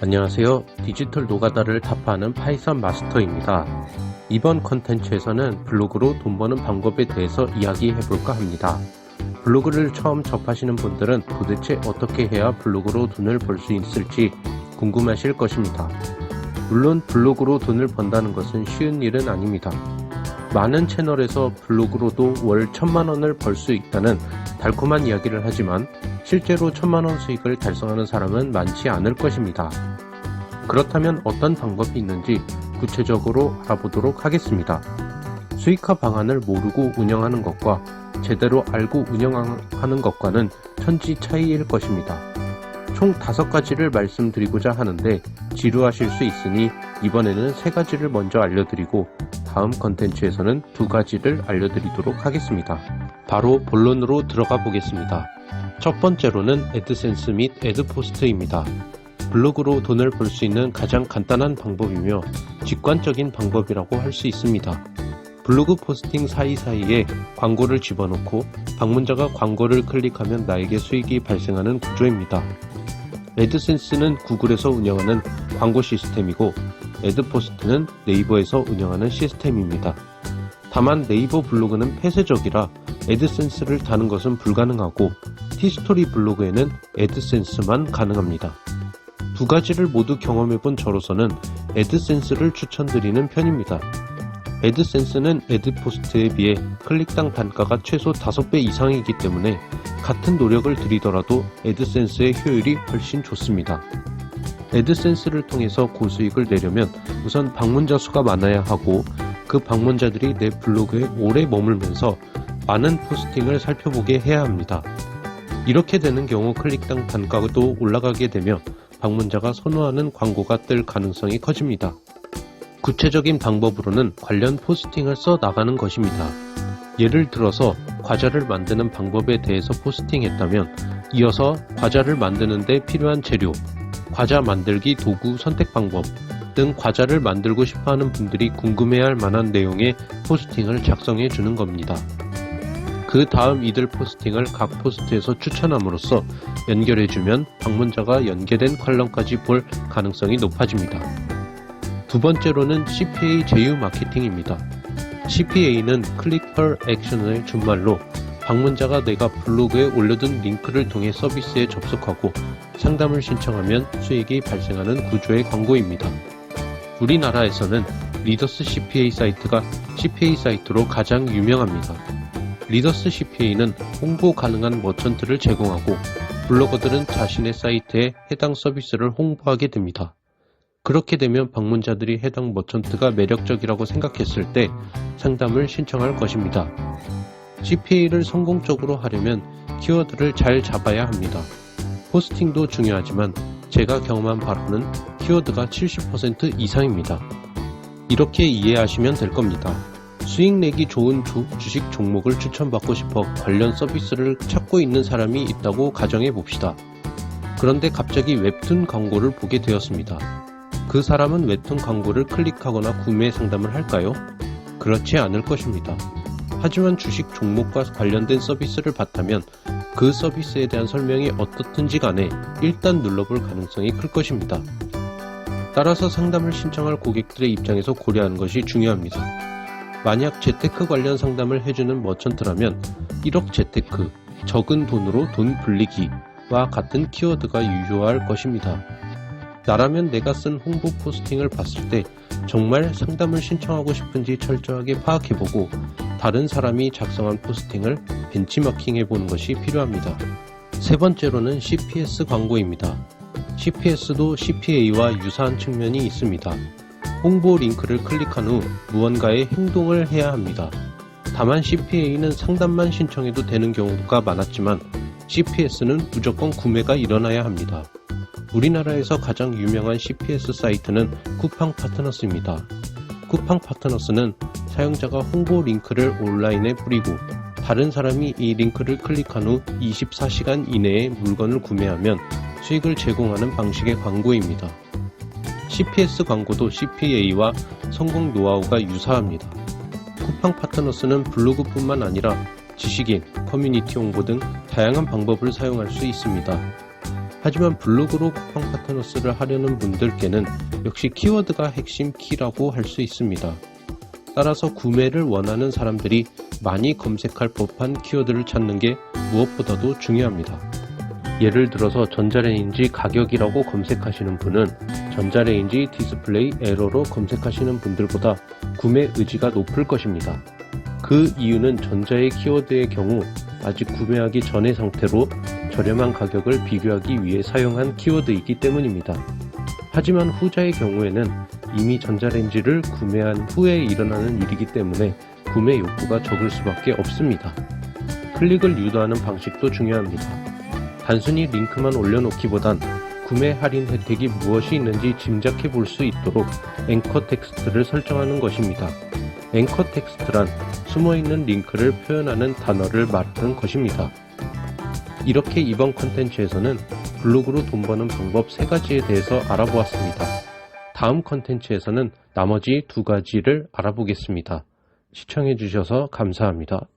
안녕하세요. 디지털 노가다를 타파하는 파이썬 마스터입니다. 이번 컨텐츠에서는 블로그로 돈 버는 방법에 대해서 이야기해볼까 합니다. 블로그를 처음 접하시는 분들은 도대체 어떻게 해야 블로그로 돈을 벌 수 있을지 궁금하실 것입니다. 물론 블로그로 돈을 번다는 것은 쉬운 일은 아닙니다. 많은 채널에서 블로그로도 월 1000만원을 벌 수 있다는 달콤한 이야기를 하지만 실제로 1000만원 수익을 달성하는 사람은 많지 않을 것입니다. 그렇다면 어떤 방법이 있는지 구체적으로 알아보도록 하겠습니다. 수익화 방안을 모르고 운영하는 것과 제대로 알고 운영하는 것과는 천지 차이일 것입니다. 총 5가지를 말씀드리고자 하는데 지루하실 수 있으니 이번에는 3가지를 먼저 알려드리고 다음 컨텐츠에서는 2가지를 알려드리도록 하겠습니다. 바로 본론으로 들어가 보겠습니다. 첫 번째로는 애드센스 및 애드포스트입니다. 블로그로 돈을 벌 수 있는 가장 간단한 방법이며 직관적인 방법이라고 할 수 있습니다. 블로그 포스팅 사이사이에 광고를 집어넣고 방문자가 광고를 클릭하면 나에게 수익이 발생하는 구조입니다. 애드센스는 구글에서 운영하는 광고 시스템이고 애드포스트는 네이버에서 운영하는 시스템입니다. 다만 네이버 블로그는 폐쇄적이라 애드센스를 다는 것은 불가능하고 티스토리 블로그에는 애드센스만 가능합니다. 2가지를 모두 경험해본 저로서는 애드센스를 추천드리는 편입니다. 애드센스는 애드포스트에 비해 클릭당 단가가 최소 5배 이상이기 때문에 같은 노력을 들이더라도 애드센스의 효율이 훨씬 좋습니다. 애드센스를 통해서 고수익을 내려면 우선 방문자 수가 많아야 하고 그 방문자들이 내 블로그에 오래 머물면서 많은 포스팅을 살펴보게 해야 합니다. 이렇게 되는 경우 클릭당 단가도 올라가게 되며 방문자가 선호하는 광고가 뜰 가능성이 커집니다. 구체적인 방법으로는 관련 포스팅을 써 나가는 것입니다. 예를 들어서 과자를 만드는 방법에 대해서 포스팅했다면 이어서 과자를 만드는 데 필요한 재료, 과자 만들기 도구 선택 방법 등 과자를 만들고 싶어하는 분들이 궁금해할 만한 내용의 포스팅을 작성해 주는 겁니다. 그 다음 이들 포스팅을 각 포스트에서 추천함으로써 연결해주면 방문자가 연계된 컬럼까지 볼 가능성이 높아집니다. 두 번째로는 CPA 제휴 마케팅입니다. CPA는 클릭 per action의 준말로 방문자가 내가 블로그에 올려둔 링크를 통해 서비스에 접속하고 상담을 신청하면 수익이 발생하는 구조의 광고입니다. 우리나라에서는 리더스 CPA 사이트가 CPA 사이트로 가장 유명합니다. 리더스 CPA는 홍보 가능한 머천트를 제공하고 블로거들은 자신의 사이트에 해당 서비스를 홍보하게 됩니다. 그렇게 되면 방문자들이 해당 머천트가 매력적이라고 생각했을 때 상담을 신청할 것입니다. CPA를 성공적으로 하려면 키워드를 잘 잡아야 합니다. 포스팅도 중요하지만 제가 경험한 바로는 키워드가 70% 이상입니다. 이렇게 이해하시면 될 겁니다. 수익 내기 좋은 주식 종목을 추천받고 싶어 관련 서비스를 찾고 있는 사람이 있다고 가정해 봅시다. 그런데 갑자기 웹툰 광고를 보게 되었습니다. 그 사람은 웹툰 광고를 클릭하거나 구매 상담을 할까요? 그렇지 않을 것입니다. 하지만 주식 종목과 관련된 서비스를 봤다면 그 서비스에 대한 설명이 어떻든지 간에 일단 눌러볼 가능성이 클 것입니다. 따라서 상담을 신청할 고객들의 입장에서 고려하는 것이 중요합니다. 만약 재테크 관련 상담을 해주는 머천트라면 1억 재테크, 적은 돈으로 돈 불리기와 같은 키워드가 유효할 것입니다. 나라면 내가 쓴 홍보 포스팅을 봤을 때 정말 상담을 신청하고 싶은지 철저하게 파악해보고 다른 사람이 작성한 포스팅을 벤치마킹 해보는 것이 필요합니다. 세 번째로는 CPS 광고입니다. CPS도 CPA와 유사한 측면이 있습니다. 홍보 링크를 클릭한 후 무언가의 행동을 해야 합니다. 다만 CPA는 상담만 신청해도 되는 경우가 많았지만 CPS는 무조건 구매가 일어나야 합니다. 우리나라에서 가장 유명한 CPS 사이트는 쿠팡 파트너스입니다. 쿠팡 파트너스는 사용자가 홍보 링크를 온라인에 뿌리고 다른 사람이 이 링크를 클릭한 후 24시간 이내에 물건을 구매하면 수익을 제공하는 방식의 광고입니다. CPS 광고도 CPA와 성공 노하우가 유사합니다. 쿠팡 파트너스는 블로그뿐만 아니라 지식인, 커뮤니티 홍보 등 다양한 방법을 사용할 수 있습니다. 하지만 블로그로 쿠팡 파트너스를 하려는 분들께는 역시 키워드가 핵심 키라고 할 수 있습니다. 따라서 구매를 원하는 사람들이 많이 검색할 법한 키워드를 찾는 게 무엇보다도 중요합니다. 예를 들어서 전자레인지 가격이라고 검색하시는 분은 전자레인지 디스플레이 에러로 검색하시는 분들보다 구매 의지가 높을 것입니다. 그 이유는 전자의 키워드의 경우 아직 구매하기 전의 상태로 저렴한 가격을 비교하기 위해 사용한 키워드이기 때문입니다. 하지만 후자의 경우에는 이미 전자레인지를 구매한 후에 일어나는 일이기 때문에 구매 욕구가 적을 수밖에 없습니다. 클릭을 유도하는 방식도 중요합니다. 단순히 링크만 올려놓기보단 구매 할인 혜택이 무엇이 있는지 짐작해 볼 수 있도록 앵커 텍스트를 설정하는 것입니다. 앵커 텍스트란 숨어있는 링크를 표현하는 단어를 말하는 것입니다. 이렇게 이번 컨텐츠에서는 블로그로 돈 버는 방법 3가지에 대해서 알아보았습니다. 다음 컨텐츠에서는 나머지 2가지를 알아보겠습니다. 시청해 주셔서 감사합니다.